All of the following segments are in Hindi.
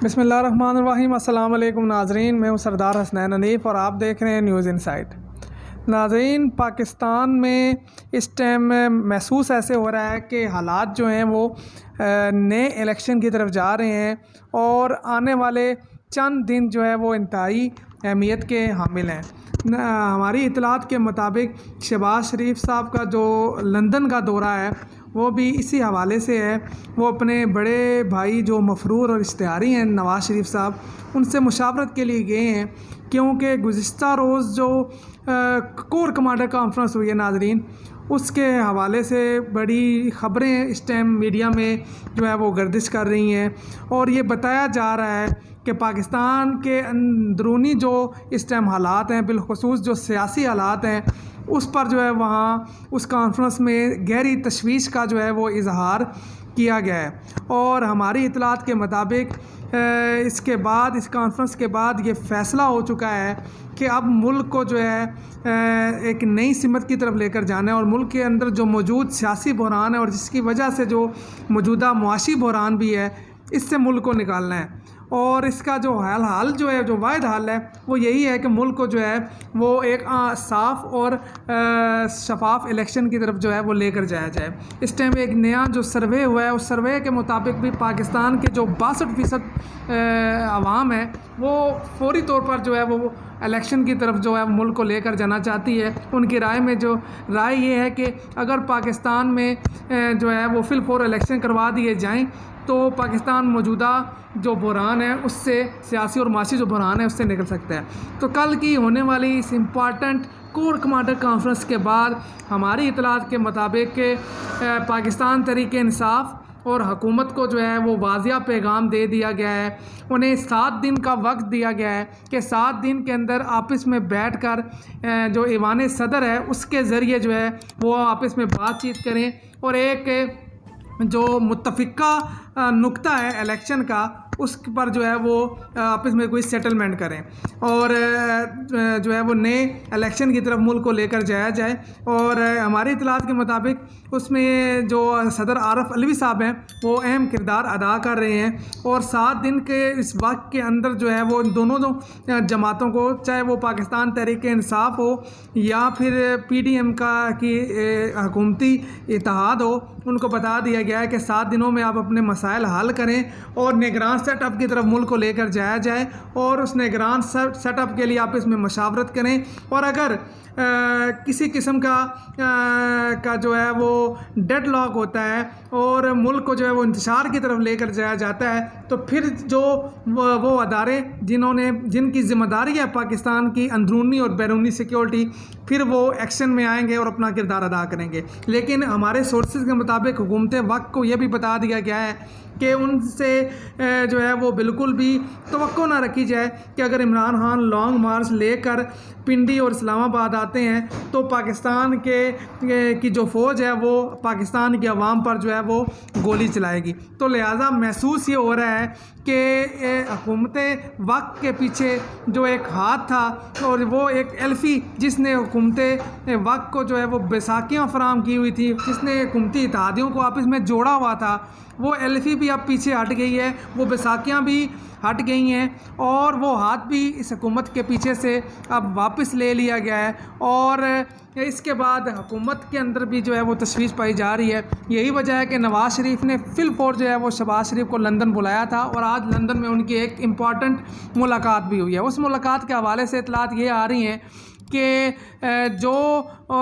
बिस्मिल्लाहिर्रहमानिर्रहीम। अस्सलाम वालेकुम नाज़रीन, मैं हूँ सरदार हसनैन हनीफ़ और आप देख रहे हैं न्यूज़ इनसाइट। नाज़रीन, पाकिस्तान में इस टाइम महसूस ऐसे हो रहा है कि हालात जो हैं वो नए इलेक्शन की तरफ जा रहे हैं और आने वाले चंद दिन जो है वो इंतहाई अहमियत के हामिल हैं। हमारी इतलात के मुताबिक शहबाज शरीफ साहब का जो लंदन का दौरा है वो भी इसी हवाले से है। वो अपने बड़े भाई जो मफरूर और इश्तिहारी हैं नवाज़ शरीफ साहब, उनसे मुशावरत के लिए गए हैं, क्योंकि गुज़िश्ता रोज़ जो कोर कमांडर कॉन्फ्रेंस हुई है नाज़रीन, उसके हवाले से बड़ी ख़बरें इस टाइम मीडिया में जो है वो गर्दिश कर रही हैं और ये बताया जा रहा है कि पाकिस्तान के अंदरूनी जो इस टाइम हालात हैं, बिलखुसूस जो सियासी हालात हैं, उस पर जो है वहाँ उस कॉन्फ्रेंस में गहरी तशवीश का जो है वो इजहार किया गया है। और हमारी इतलात के मुताबिक इसके बाद, इस कॉन्फ्रेंस के बाद ये फ़ैसला हो चुका है कि अब मुल्क को जो है एक नई सिमत की तरफ लेकर जाना है और मुल्क के अंदर जो मौजूद सियासी बहरान है और जिसकी वजह से जो मौजूदा मुआशी बहरान भी है, इससे मुल्क को निकालना है। और इसका जो हाल जो है, जो वाहिद हल है, वो यही है कि मुल्क को जो है वो एक साफ़ और शफाफ इलेक्शन की तरफ जो है वो लेकर जाया जाए। इस टाइम एक नया जो सर्वे हुआ है, उस सर्वे के मुताबिक भी पाकिस्तान के जो 62% आवाम है वो फौरी तौर पर जो है वो इलेक्शन की तरफ जो है मुल्क को लेकर जाना चाहती है। उनकी राय में जो राय ये है कि अगर पाकिस्तान में जो है वो फिलफौर इलेक्शन करवा दिए जाएँ तो पाकिस्तान मौजूदा जो बहरान है उससे, सियासी और माशी जो बहरान है उससे निकल सकता है। तो कल की होने वाली इस इम्पॉर्टेंट कोर कमांडर कॉन्फ्रेंस के बाद हमारी इतलात के मुताबिक पाकिस्तान तहरीक इंसाफ और हुकूमत को जो है वो वाज़िया पैगाम दे दिया गया है। उन्हें 7 दिन का वक्त दिया गया है कि 7 दिन के अंदर आपस में बैठकर जो ईवान सदर है उसके ज़रिए जो है वो आपस में बातचीत करें और एक जो मुत्तफ़िका नुक्ता है इलेक्शन का, उस पर जो है वो आपस में कोई सेटलमेंट करें और जो है वो नए इलेक्शन की तरफ मुल्क को लेकर जाया जाए। और हमारी इतलात के मुताबिक उसमें जो सदर आरफ अलवी साहब हैं वो अहम किरदार अदा कर रहे हैं और 7 दिन के इस वक्त के अंदर जो है वो दोनों जमातों को, चाहे वो पाकिस्तान तहरीक इंसाफ हो या फिर PDM की हुकूमती इत्तेहाद हो, उनको बता दिया गया है कि 7 दिनों में आप अपने मसाइल हल करें और निगरान सेटअप की तरफ मुल्क को लेकर जाया जाए और उस निगरान सेटअप के लिए आप इसमें मशावरत करें। और अगर किसी किस्म का जो है वो डेडलॉक होता है और मुल्क को जो है वो इंतशार की तरफ लेकर जाया जाता है, तो फिर जो वो अदारे जिनकी ज़िम्मेदारी है पाकिस्तान की अंदरूनी और बैरूनी सिक्योरिटी, फिर वो एक्शन में आएंगे और अपना किरदार अदा करेंगे। लेकिन हमारे सोर्सेज के मुताबिक हुकूमत वक्त को यह भी बता दिया गया है कि उनसे जो है वो बिल्कुल भी तवक्को ना रखी जाए कि अगर इमरान खान लॉन्ग मार्च लेकर पिंडी और इस्लामाबाद आते हैं तो पाकिस्तान की जो फ़ौज है वो पाकिस्तान की आवाम पर जो है वो गोली चलाएगी। तो लिहाजा महसूस ये हो रहा है कि हुकूमत वक्त के पीछे जो एक हाथ था और वो एक एल्फ़ी जिसने हुकूमत वक्त को जो है वो बैसाखियाँ फराहम की हुई थी, जिसने हुकूमती इत्तेहादियों को आपस में जोड़ा हुआ था, वो एल्फ़ी भी अब पीछे हट गई है, वो बैसाखियाँ भी हट गई हैं और वो हाथ भी इस हुकूमत के पीछे से अब वापस ले लिया गया है। और इसके बाद हुकूमत के अंदर भी जो है वो तशवीश पाई जा रही है। यही वजह है कि नवाज़ शरीफ ने फिलफौर जो है वो शहबाज शरीफ को लंदन बुलाया था और आज लंदन में उनकी एक इम्पॉर्टेंट मुलाकात भी हुई है। उस मुलाकात के हवाले से इतलात ये आ रही हैं कि जो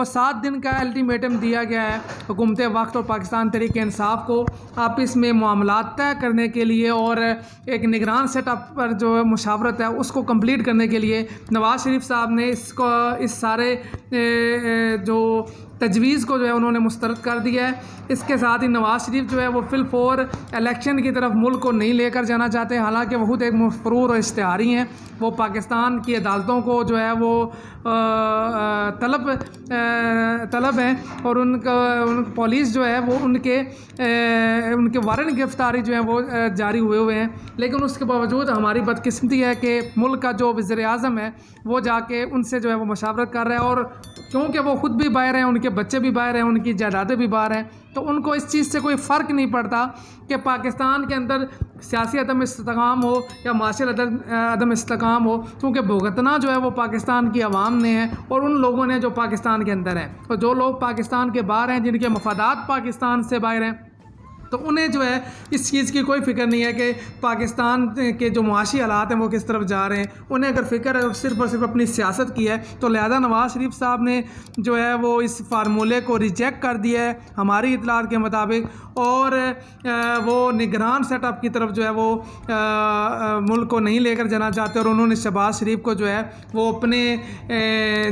7 दिन का अल्टीमेटम दिया गया है हुकूमत वक्त और पाकिस्तान तहरीक इंसाफ को आपस में मामलात तय करने के लिए और एक निगरान सेटअप पर जो मुशावरत है उसको कंप्लीट करने के लिए नवाज़ शरीफ साहब ने इस सारे जो तजवीज़ को जो है उन्होंने मुस्तरद कर दिया है। इसके साथ ही नवाज़ शरीफ जो है वो फिलफौर इलेक्शन की तरफ मुल्क को नहीं लेकर जाना चाहते, हालांकि वो खुद एक मफरूर और इश्तिहारी हैं। वो पाकिस्तान की अदालतों को जो है वो तलब हैं और पुलिस जो है वो उनके वारंट गिरफ्तारी जो है वो जारी हुए हैं। लेकिन उसके बावजूद हमारी बदकिस्मती है कि मुल्क का जो वज़ीर-ए-आज़म है वो जाके उनसे जो है वो मशावरत कर रहा है और क्योंकि वो ख़ुद भी बाहर हैं, उनके बच्चे भी बाहर हैं, उनकी जायदादें भी बाहर हैं, तो उनको इस चीज़ से कोई फ़र्क नहीं पड़ता कि पाकिस्तान के अंदर सियासी अदम इस्तेकाम हो या माशी अदम इस्तेकाम हो, क्योंकि भुगतना जो है वो पाकिस्तान की आवाम ने है और उन लोगों ने जो पाकिस्तान के अंदर हैं। और जो लोग पाकिस्तान के बाहर हैं, जिनके मफादात पाकिस्तान से बाहर हैं, तो उन्हें जो है इस चीज़ की कोई फ़िक्र नहीं है कि पाकिस्तान के जो मुआशी हालात हैं वो किस तरफ जा रहे हैं। उन्हें अगर फ़िक्र है सिर्फ और सिर्फ अपनी सियासत की है, तो लिहाजा नवाज़ शरीफ साहब ने जो है वो इस फार्मूले को रिजेक्ट कर दिया है हमारी इतलात के मुताबिक, और वो निगरान सेटअप की तरफ जो है वो मुल्क को नहीं लेकर जाना चाहते, और उन्होंने शहबाज शरीफ को जो है वो अपने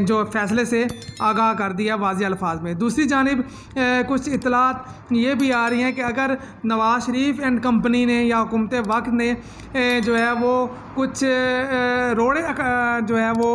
जो फ़ैसले से आगाह कर दिया वाज़ेह अल्फाज में। दूसरी जानिब कुछ इतलात ये भी आ रही हैं कि अगर नवाज़ शरीफ एंड कंपनी ने या हुकूमत वक्त ने जो है वो कुछ रोड़े जो है वो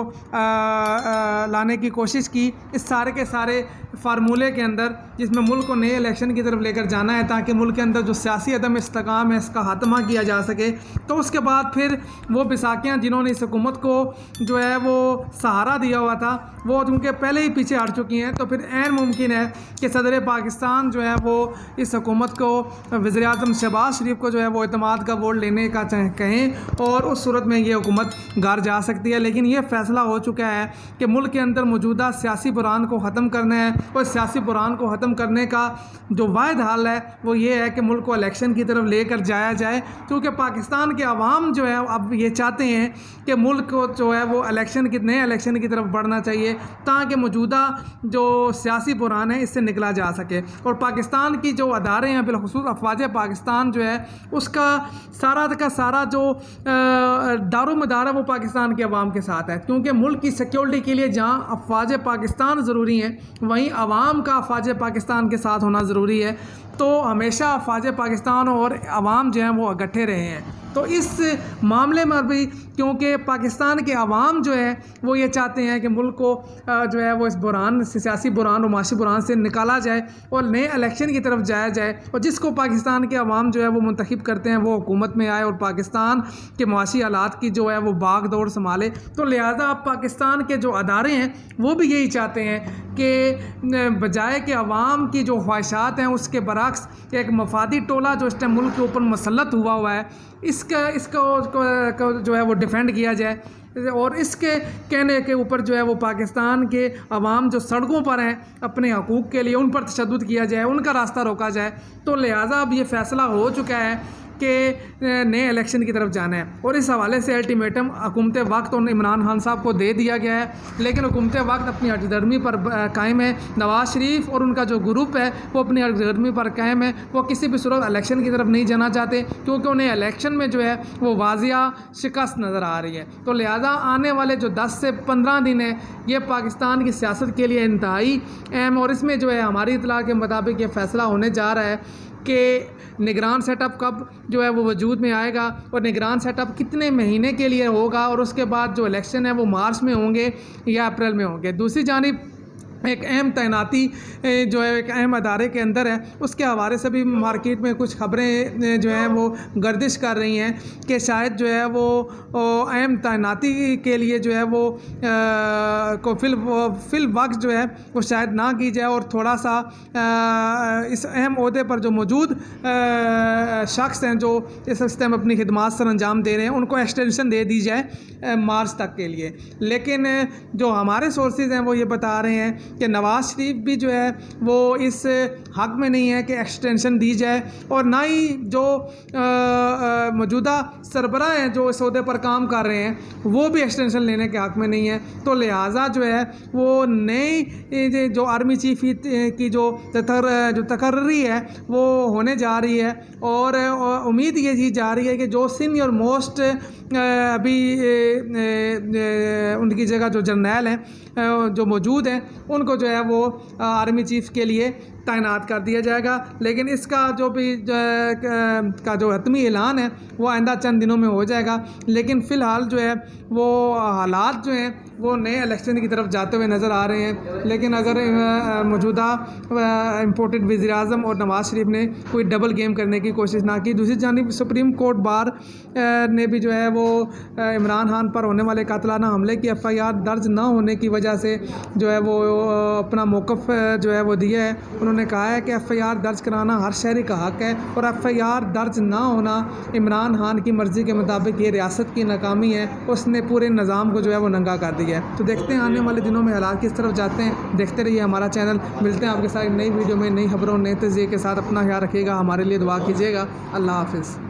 लाने की कोशिश की इस सारे के सारे फार्मूले के अंदर, जिसमें मुल्क को नए इलेक्शन की तरफ लेकर जाना है ताकि मुल्क के अंदर जो सियासी अदम इस्तेकाम है इसका खात्मा किया जा सके, तो उसके बाद फिर वो बिसाकियाँ जिन्होंने इस हुकूमत को जो है वो सहारा दिया हुआ था वो उनके पहले ही पीछे हट चुकी हैं। तो फिर ऐन मुमकिन है कि सदर पाकिस्तान जो है वो इस हुकूमत को, वज़ीर-ए-आज़म शहबाज शरीफ को जो है वो एतमाद का वोट लेने का कहें, और उस सूरत में ये हुकूमत गार जा सकती है। लेकिन ये फ़ैसला हो चुका है कि मुल्क के अंदर मौजूदा सियासी बुरान को ख़त्म करना है, और सियासी बुरान को ख़त्म करने का जो वाहिद हल है वो ये है कि मुल्क को इलेक्शन की तरफ लेकर जाया जाए, क्योंकि पाकिस्तान के अवाम जो है अब ये चाहते हैं कि मुल्क को जो है वो नए इलेक्शन की तरफ बढ़ना चाहिए ताकि मौजूदा जो सियासी बुरान है इससे निकला जा सके। और पाकिस्तान की जो अदारे हैं, बिलखुसूस अफवाज पाकिस्तान जो है उसका सारा का सारा जो दारोमदार है वो पाकिस्तान के अवाम के साथ है, क्योंकि मुल्क की सिक्योरिटी के लिए जहाँ अफवाज पाकिस्तान ज़रूरी हैं वहीं अवाम का अफवाज पाकिस्तान के साथ होना ज़रूरी है। तो हमेशा अफवाज पाकिस्तान और अवाम जो हैं वो इकट्ठे रहे हैं। तो इस मामले में भी क्योंकि पाकिस्तान के अवाम जो है वो ये चाहते हैं कि मुल्क को जो है वो इस बुरान सियासी बुरान और माशी बुरान से निकाला जाए और नए इलेक्शन की तरफ जाया जाए, और जिसको पाकिस्तान के अवाम जो है वो मुंतखब करते हैं वो हुकूमत में आए और पाकिस्तान के माशी हालात की जो है वो भाग दौड़ संभाले। तो लिहाजा अब पाकिस्तान के जो अदारे हैं वो भी यही चाहते हैं कि बजाय कि अवाम की जो ख्वाहिशात हैं उसके बरक्स एक मफादी टोला जो इस टाइम मुल्क के ऊपर मसलत हुआ है इसको जो है वो डिफेंड किया जाए, और इसके कहने के ऊपर जो है वो पाकिस्तान के अवाम जो सड़कों पर हैं अपने हकूक़ के लिए उन पर तशद्दुद किया जाए, उनका रास्ता रोका जाए। तो लिहाजा अब ये फ़ैसला हो चुका है कि नए इलेक्शन की तरफ जाना है, और इस हवाले से अल्टीमेटम हुकूमत वक्त और इमरान खान साहब को दे दिया गया है। लेकिन हुकूमत वक्त अपनी हठधर्मी पर कायम है, नवाज़ शरीफ और उनका जो ग्रुप है वो अपनी हठधर्मी पर कायम है। वो किसी भी सूरत इलेक्शन की तरफ नहीं जाना चाहते, क्योंकि उन्हें इलेक्शन में जो है वो वाज़िया शिकस्त नज़र आ रही है। तो लिहाजा आने वाले जो 10 से 15 दिन है ये पाकिस्तान की सियासत के लिए इंतहाई अहम, और इसमें जो है हमारी इतला के मुताबिक ये फ़ैसला होने जा रहा है कि निगरान सेटअप कब जो है वो वजूद में आएगा और निगरान सेटअप कितने महीने के लिए होगा, और उसके बाद जो इलेक्शन है वो मार्च में होंगे या अप्रैल में होंगे। दूसरी जानिब एक अहम तैनाती जो है एक अहम अदारे के अंदर है, उसके हवाले से भी मार्केट में कुछ खबरें जो हैं वो गर्दिश कर रही हैं कि शायद जो है वो अहम तैनाती के लिए जो है वो को फिल वक्त जो है वो शायद ना की जाए, और थोड़ा सा इस अहम ओहदे पर जो मौजूद शख्स हैं जो इस हफ्ते में अपनी खिदमात सर अंजाम दे रहे हैं उनको एक्सटेंशन दे दी जाए मार्च तक के लिए। लेकिन जो हमारे सोर्सेज हैं वो ये बता रहे हैं कि नवाज़ शरीफ भी जो है वो इस हक़ में नहीं है कि एक्सटेंशन दी जाए, और ना ही जो मौजूदा सरबराह हैं जो इस ओहदे पर काम कर रहे हैं वो भी एक्सटेंशन लेने के हक़ में नहीं है। तो लिहाजा जो है वो नई जो आर्मी चीफ की जो तकर्री है वो होने जा रही है, और उम्मीद ये की जा रही है कि जो सीनियर मोस्ट अभी उनकी जगह जो जर्नैल हैं जो मौजूद हैं उनको जो है वो आर्मी चीफ के लिए तैनात कर दिया जाएगा। लेकिन इसका जो भी का जो हतमी ऐलान है वो आइंदा चंद दिनों में हो जाएगा। लेकिन फ़िलहाल जो है वो हालात जो हैं वो नए इलेक्शन की तरफ जाते हुए नज़र आ रहे हैं। लेकिन अगर मौजूदा इम्पोर्टेड वज़ीर-ए-आज़म और नवाज़ शरीफ ने कोई डबल गेम करने की कोशिश ना की, दूसरी जानिब सुप्रीम कोर्ट बार ने भी जो है वो इमरान खान पर होने वाले कातलाना हमले की FIR दर्ज ना होने की वजह से जो है वो अपना मौक़िफ़ जो है वो दिया है। उन्होंने कहा है कि FIR दर्ज कराना हर शहरी का हक़ है और FIR दर्ज ना होना इमरान खान की मर्ज़ी के मुताबिक ये रियासत की नाकामी है। उसने पूरे निज़ाम को जो है वो नंगा कर दिया है। तो देखते हैं आने वाले दिनों में हालात किस तरफ जाते हैं। देखते रहिए हमारा चैनल। मिलते हैं आपके साथ नई वीडियो में, नई खबरों, नए तज़िये के साथ। अपना ख्याल रखिएगा, हमारे लिए दुआ कीजिएगा। अल्लाह हाफ़िज़।